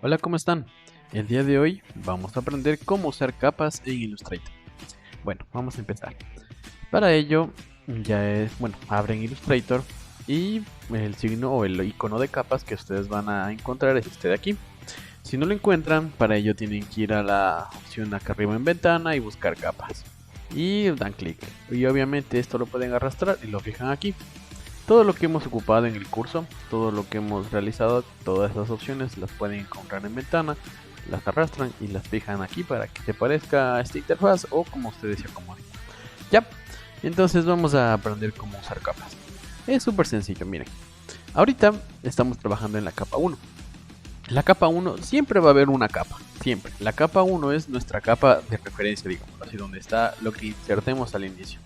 Hola, ¿cómo están? El día de hoy vamos a aprender cómo usar capas en Illustrator. Bueno, vamos a empezar. Para ello, abren Illustrator y el signo o el icono de capas que ustedes van a encontrar es este de aquí. Si no lo encuentran, para ello tienen que ir a la opción acá arriba en ventana y buscar capas. Y dan clic. Y obviamente esto lo pueden arrastrar y lo fijan aquí. Todo lo que hemos ocupado en el curso, todo lo que hemos realizado, todas esas opciones las pueden encontrar en ventana, las arrastran y las fijan aquí para que te parezca esta interfaz o como ustedes se acomoden. Ya, entonces vamos a aprender cómo usar capas. Es súper sencillo, miren. Ahorita estamos trabajando en la capa 1. La capa 1 siempre va a haber una capa, siempre. La capa 1 es nuestra capa de referencia, digamos así, donde está lo que insertemos al inicio.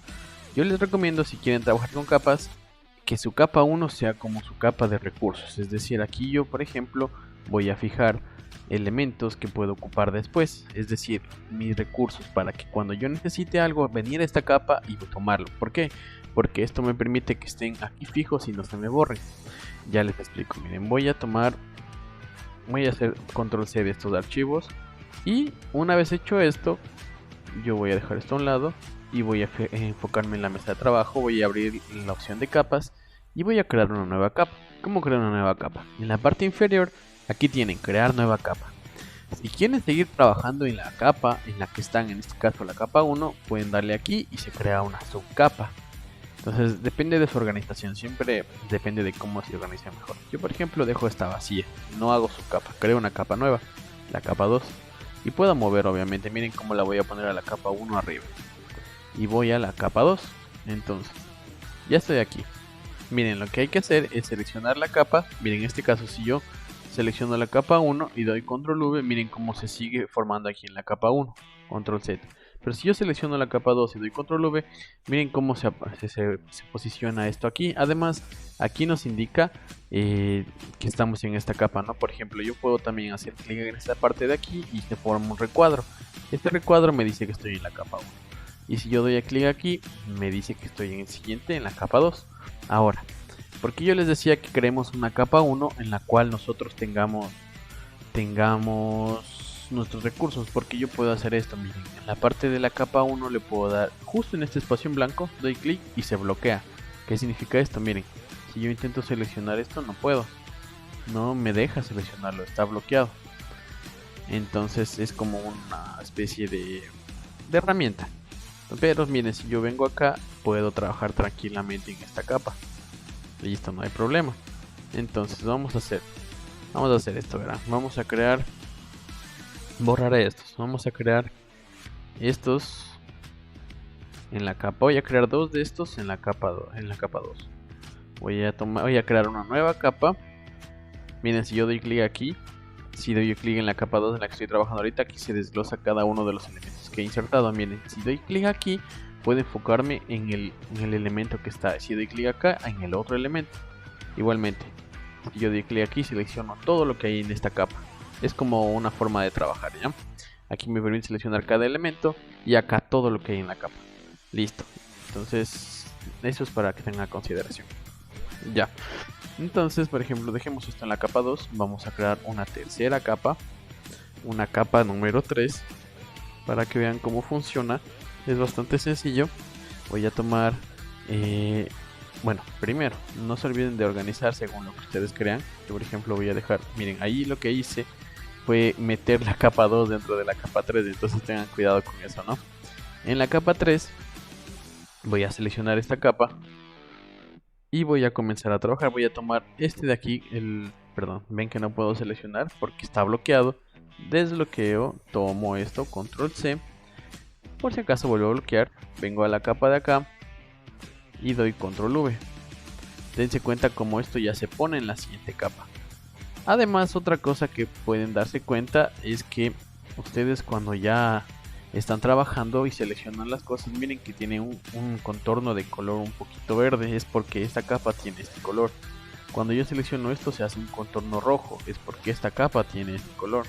Yo les recomiendo, si quieren trabajar con capas, que su capa 1 sea como su capa de recursos. Es decir, aquí yo, por ejemplo, voy a fijar elementos que puedo ocupar después. Es decir, mis recursos para que cuando yo necesite algo, venir a esta capa y tomarlo. ¿Por qué? Porque esto me permite que estén aquí fijos y no se me borren. Ya les explico. Miren, voy a hacer control C de estos archivos. Y una vez hecho esto, yo voy a dejar esto a un lado y voy a enfocarme en la mesa de trabajo. Voy a abrir la opción de capas y voy a crear una nueva capa. ¿Cómo crear una nueva capa? En la parte inferior aquí tienen crear nueva capa. Si quieren seguir trabajando en la capa en la que están, en este caso la capa 1, pueden darle aquí y se crea una subcapa. Entonces depende de su organización, siempre depende de cómo se organiza mejor. Yo por ejemplo dejo esta vacía, no hago subcapa, creo una capa nueva, la capa 2. Y puedo mover obviamente, miren cómo la voy a poner a la capa 1 arriba. Y voy a la capa 2. Entonces, ya estoy aquí. Miren, lo que hay que hacer es seleccionar la capa. Miren, en este caso si yo selecciono la capa 1 y doy control V, miren cómo se sigue formando aquí en la capa 1. Control Z. Pero si yo selecciono la capa 2 y doy control V, miren cómo se posiciona esto aquí. Además, aquí nos indica que estamos en esta capa, ¿no? Por ejemplo, yo puedo también hacer clic en esta parte de aquí y se forma un recuadro. Este recuadro me dice que estoy en la capa 1. Y si yo doy a clic aquí, me dice que estoy en el siguiente, en la capa 2. Ahora, porque yo les decía que creemos una capa 1 en la cual nosotros tengamos nuestros recursos, porque yo puedo hacer esto, miren, en la parte de la capa 1 le puedo dar justo en este espacio en blanco, doy clic y se bloquea. ¿Qué significa esto? Miren, si yo intento seleccionar esto no puedo, no me deja seleccionarlo, está bloqueado. Entonces es como una especie de herramienta. Pero miren, si yo vengo acá, puedo trabajar tranquilamente en esta capa. Listo, no hay problema. Entonces vamos a hacer esto, verán. Vamos a crear, borrar estos. Vamos a crear estos en la capa. Voy a crear dos de estos en la capa 2. Voy a crear una nueva capa. Miren, si yo doy clic aquí, si doy clic en la capa 2 en la que estoy trabajando ahorita, aquí se desglosa cada uno de los elementos que he insertado. Miren, si doy clic aquí, puedo enfocarme en el elemento que está. Si doy clic acá, en el otro elemento. Igualmente, si yo doy clic aquí, selecciono todo lo que hay en esta capa. Es como una forma de trabajar, ¿ya? Aquí me permite seleccionar cada elemento y acá todo lo que hay en la capa. Listo. Entonces, eso es para que tengan consideración. Ya. Entonces, por ejemplo, dejemos esto en la capa 2. Vamos a crear una tercera capa. Una capa número 3. Para que vean cómo funciona. Es bastante sencillo. Voy a tomar... primero, no se olviden de organizar según lo que ustedes crean. Yo, por ejemplo, voy a dejar... Miren, ahí lo que hice fue meter la capa 2 dentro de la capa 3. Entonces tengan cuidado con eso, ¿no? En la capa 3 voy a seleccionar esta capa y voy a comenzar a trabajar. Voy a tomar este de aquí, perdón, ven que no puedo seleccionar porque está bloqueado. Desbloqueo, tomo esto, control C. Por si acaso vuelvo a bloquear, vengo a la capa de acá y doy control V. Dense cuenta como esto ya se pone en la siguiente capa. Además, otra cosa que pueden darse cuenta es que ustedes cuando ya están trabajando y seleccionan las cosas, miren que tiene un contorno de color un poquito verde, es porque esta capa tiene este color. Cuando yo selecciono esto se hace un contorno rojo, es porque esta capa tiene este color.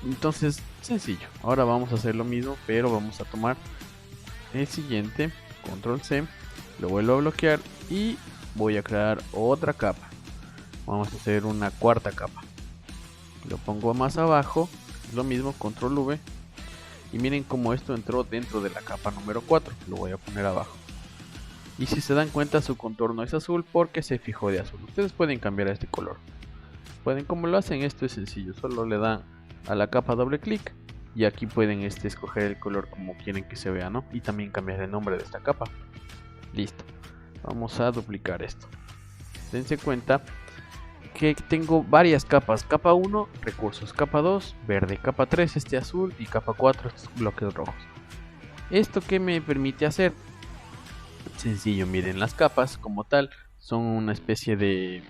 Entonces, sencillo. Ahora vamos a hacer lo mismo, pero vamos a tomar el siguiente, control C, lo vuelvo a bloquear y voy a crear otra capa. Vamos a hacer una cuarta capa. Lo pongo más abajo, lo mismo, control V. Y miren cómo esto entró dentro de la capa número 4. Lo voy a poner abajo. Y si se dan cuenta, su contorno es azul porque se fijó de azul. Ustedes pueden cambiar a este color. Pueden, como lo hacen, esto es sencillo. Solo le dan a la capa doble clic. Y aquí pueden escoger el color como quieren que se vea, ¿no? Y también cambiar el nombre de esta capa. Listo. Vamos a duplicar esto. Dense cuenta que tengo varias capas. Capa 1, recursos. Capa 2, verde. Capa 3, este azul. Y capa 4, estos bloques rojos. ¿Esto qué me permite hacer? Sencillo, miren, las capas como tal son una especie de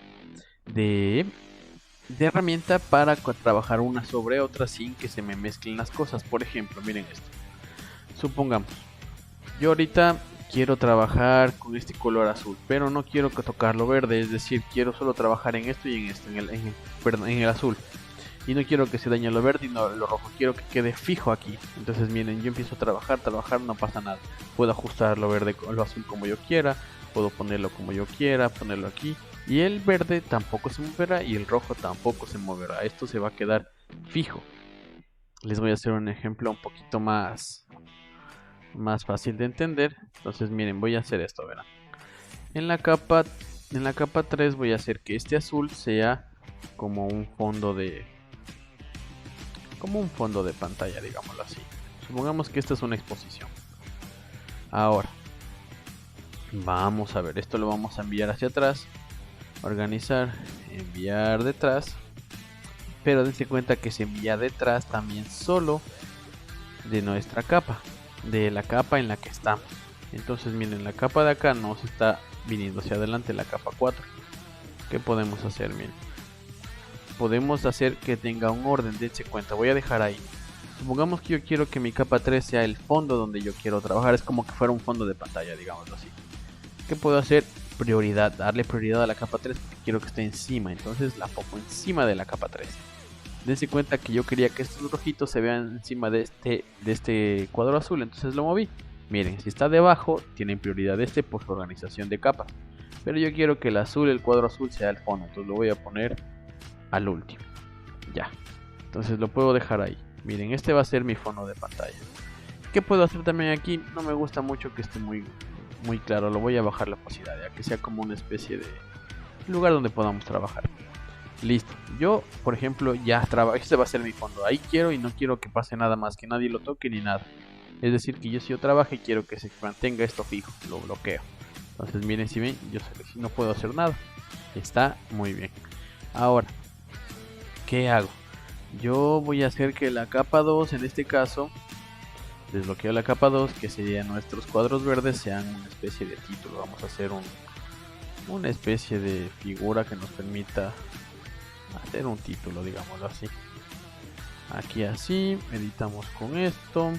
herramienta para trabajar una sobre otra sin que se me mezclen las cosas. Por ejemplo, miren esto. Supongamos, yo ahorita quiero trabajar con este color azul, pero no quiero tocarlo verde, es decir, quiero solo trabajar en esto y en esto, en el azul. Y no quiero que se dañe lo verde y no lo rojo, quiero que quede fijo aquí. Entonces miren, yo empiezo a trabajar, no pasa nada. Puedo ajustar lo verde con lo azul como yo quiera, puedo ponerlo como yo quiera, ponerlo aquí. Y el verde tampoco se moverá y el rojo tampoco se moverá. Esto se va a quedar fijo. Les voy a hacer un ejemplo un poquito más fácil de entender. Entonces miren, voy a hacer esto, verán. En la capa 3 voy a hacer que este azul sea como un fondo de pantalla, digámoslo así. Supongamos que esta es una exposición. Ahora vamos a ver, esto lo vamos a enviar hacia atrás, organizar, enviar detrás, pero dense cuenta que se envía detrás también solo de nuestra capa, de la capa en la que estamos. Entonces miren, la capa de acá nos está viniendo hacia adelante, la capa 4. ¿Qué podemos hacer? Miren, podemos hacer que tenga un orden, dense cuenta, voy a dejar ahí. Supongamos que yo quiero que mi capa 3 sea el fondo donde yo quiero trabajar, es como que fuera un fondo de pantalla, digámoslo así. ¿Qué puedo hacer? Prioridad, darle prioridad a la capa 3 porque quiero que esté encima, entonces la pongo encima de la capa 3. Dense cuenta que yo quería que estos rojitos se vean encima de este cuadro azul, entonces lo moví. Miren, si está debajo, tienen prioridad este por su organización de capas. Pero yo quiero que el cuadro azul sea el fondo, entonces lo voy a poner al último. Ya, entonces lo puedo dejar ahí. Miren, este va a ser mi fondo de pantalla. ¿Qué puedo hacer también aquí? No me gusta mucho que esté muy claro, lo voy a bajar la opacidad, ya que sea como una especie de lugar donde podamos trabajar. Listo, yo por ejemplo ya trabajo, este va a ser mi fondo, ahí quiero y no quiero que pase nada más, que nadie lo toque ni nada. Es decir, que si yo trabajo y quiero que se mantenga esto fijo, lo bloqueo. Entonces miren, si ven, yo no puedo hacer nada. Está muy bien. Ahora, ¿qué hago? Yo voy a hacer que la capa 2, en este caso, desbloqueo la capa 2, que serían nuestros cuadros verdes, sean una especie de título. Vamos a hacer una especie de figura que nos permita hacer un título, digámoslo así. Aquí así, editamos con esto.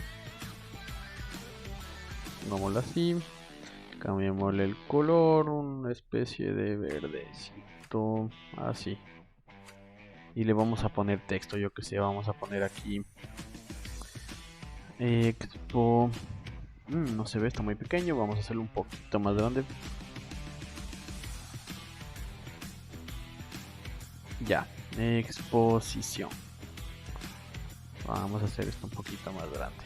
Pongámoslo así. Cambiémosle el color, una especie de verdecito, así. Y le vamos a poner texto, yo que sé, vamos a poner aquí Expo. No se ve, está muy pequeño, vamos a hacerlo un poquito más grande. Ya, exposición. Vamos a hacer esto un poquito más grande.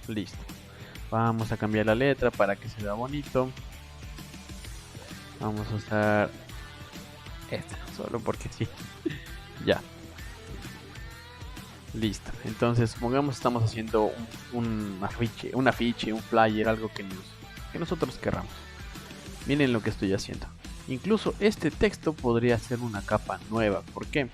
Listo. Vamos a cambiar la letra para que se vea bonito. Vamos a usar esta, solo porque sí. Ya. Listo. Entonces, supongamos estamos haciendo un afiche, un flyer, algo que nosotros querramos. Miren lo que estoy haciendo. Incluso este texto podría ser una capa nueva. ¿Por qué?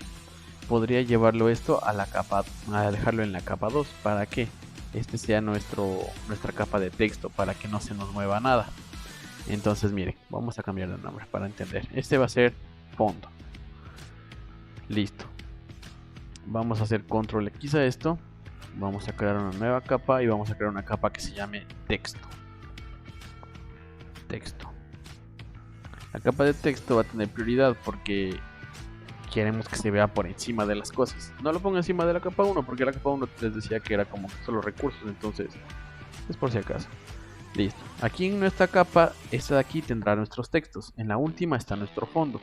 Podría llevarlo esto a la capa, a dejarlo en la capa 2. ¿Para qué? Este sea nuestra capa de texto, para que no se nos mueva nada. Entonces miren, vamos a cambiar de nombre para entender. Este va a ser fondo. Listo. Vamos a hacer control X a esto. Vamos a crear una nueva capa y vamos a crear una capa que se llame texto. Texto. La capa de texto va a tener prioridad porque queremos que se vea por encima de las cosas. No lo pongo encima de la capa 1 porque la capa 1 les decía que era como solo recursos, entonces es por si acaso. Listo. Aquí en nuestra capa, esta de aquí tendrá nuestros textos. En la última está nuestro fondo.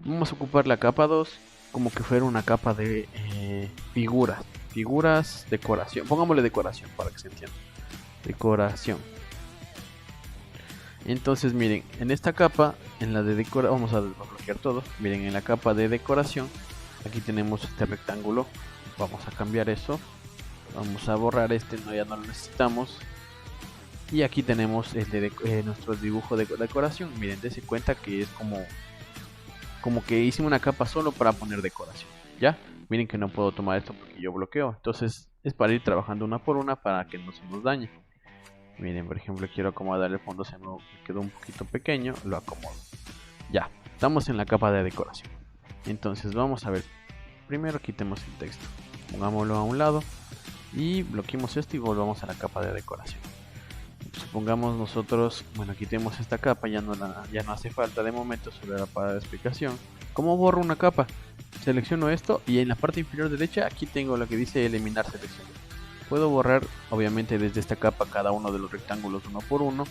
Vamos a ocupar la capa 2 como que fuera una capa de figuras, decoración, pongámosle decoración para que se entienda, decoración. Entonces miren, en esta capa, en la de decoración, vamos a desbloquear todo. Miren, en la capa de decoración, aquí tenemos este rectángulo, vamos a cambiar eso, vamos a borrar este, no, ya no lo necesitamos. Y aquí tenemos el de nuestro dibujo de decoración. Miren, dense cuenta que es como que hice una capa solo para poner decoración. ¿Ya? Miren que no puedo tomar esto porque yo bloqueo. Entonces es para ir trabajando una por una para que no se nos dañe. Miren, por ejemplo, quiero acomodar el fondo, se me quedó un poquito pequeño, lo acomodo. Ya, estamos en la capa de decoración. Entonces vamos a ver. Primero quitemos el texto. Pongámoslo a un lado. Y bloqueemos esto y volvamos a la capa de decoración. Supongamos nosotros, bueno, quitemos esta capa, ya no hace falta de momento, solo era para la explicación. ¿Cómo borro una capa? Selecciono esto y en la parte inferior derecha aquí tengo lo que dice eliminar selección. Puedo borrar obviamente desde esta capa cada uno de los rectángulos uno por uno.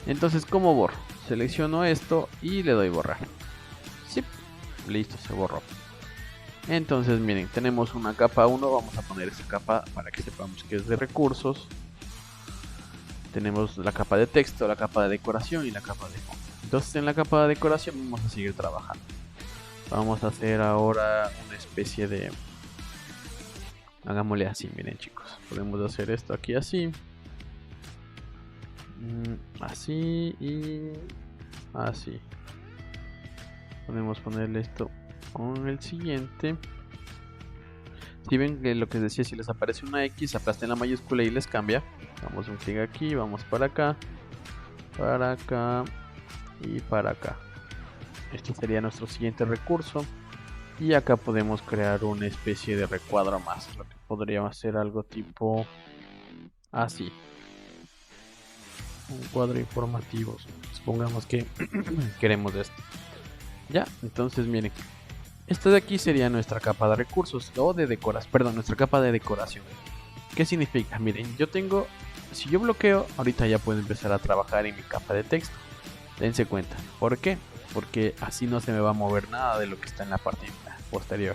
Entonces, ¿cómo borro? Selecciono esto y le doy borrar. Sí, listo, se borró. Entonces miren, tenemos una capa 1, vamos a poner esta capa para que sepamos que es de recursos. Tenemos la capa de texto, la capa de decoración y la capa de fondo. Entonces en la capa de decoración vamos a seguir trabajando. Vamos a hacer ahora una especie de... Hagámosle así, miren chicos. Podemos hacer esto aquí así. Así y así. Podemos ponerle esto con el siguiente. Si ven que lo que decía, si les aparece una X, aplasten la mayúscula y les cambia. Damos un clic aquí, vamos para acá y para acá. Este sería nuestro siguiente recurso. Y acá podemos crear una especie de recuadro más. Lo que podría ser algo tipo así. Un cuadro informativo. Supongamos que queremos esto. Ya, entonces miren. Esta de aquí sería nuestra capa de recursos o de decoración, perdón, nuestra capa de decoración. ¿Qué significa? Miren, yo tengo, si yo bloqueo, ahorita ya puedo empezar a trabajar en mi capa de texto. Dense cuenta. ¿Por qué? Porque así no se me va a mover nada de lo que está en la parte posterior.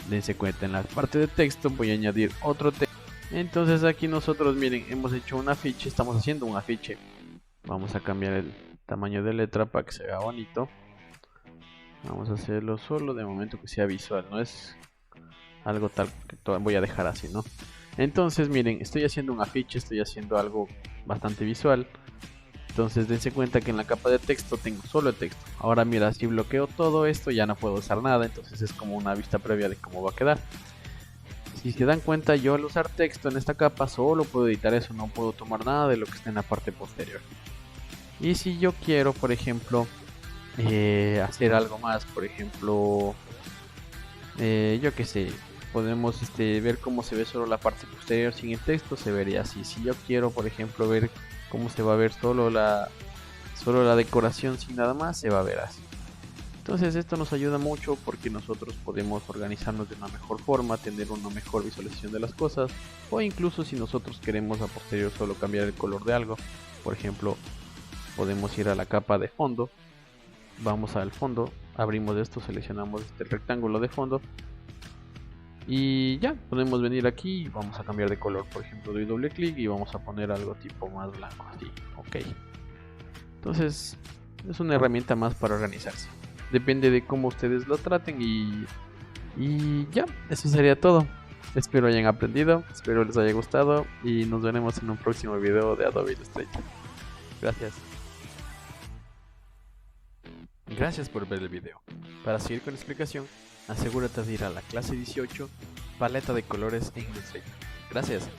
Dense cuenta, en la parte de texto voy a añadir otro texto. Entonces aquí nosotros, miren, hemos hecho un afiche, estamos haciendo un afiche. Vamos a cambiar el tamaño de letra para que se vea bonito. Vamos a hacerlo solo de momento que sea visual, no es algo tal que voy a dejar así, ¿no? Entonces miren, estoy haciendo un afiche, estoy haciendo algo bastante visual. Entonces dense cuenta que en la capa de texto tengo solo el texto. Ahora mira, si bloqueo todo esto ya no puedo usar nada, entonces es como una vista previa de cómo va a quedar. Si se dan cuenta, yo al usar texto en esta capa solo puedo editar eso, no puedo tomar nada de lo que está en la parte posterior. Y si yo quiero, por ejemplo, hacer algo más, por ejemplo, yo que sé, podemos ver cómo se ve solo la parte posterior sin el texto, se vería así. Si yo quiero, por ejemplo, ver cómo se va a ver solo la decoración sin nada más, se va a ver así. Entonces esto nos ayuda mucho porque nosotros podemos organizarnos de una mejor forma, tener una mejor visualización de las cosas, o incluso si nosotros queremos a posterior solo cambiar el color de algo, por ejemplo, podemos ir a la capa de fondo. Vamos al fondo, abrimos esto, seleccionamos este rectángulo de fondo y ya, podemos venir aquí y vamos a cambiar de color. Por ejemplo, doy doble clic y vamos a poner algo tipo más blanco, así, ok. Entonces, es una herramienta más para organizarse. Depende de cómo ustedes lo traten y ya, eso sería todo. Espero hayan aprendido, espero les haya gustado y nos veremos en un próximo video de Adobe Illustrator. Gracias. Gracias por ver el video. Para seguir con la explicación, asegúrate de ir a la clase 18, paleta de colores en Illustrator. Gracias.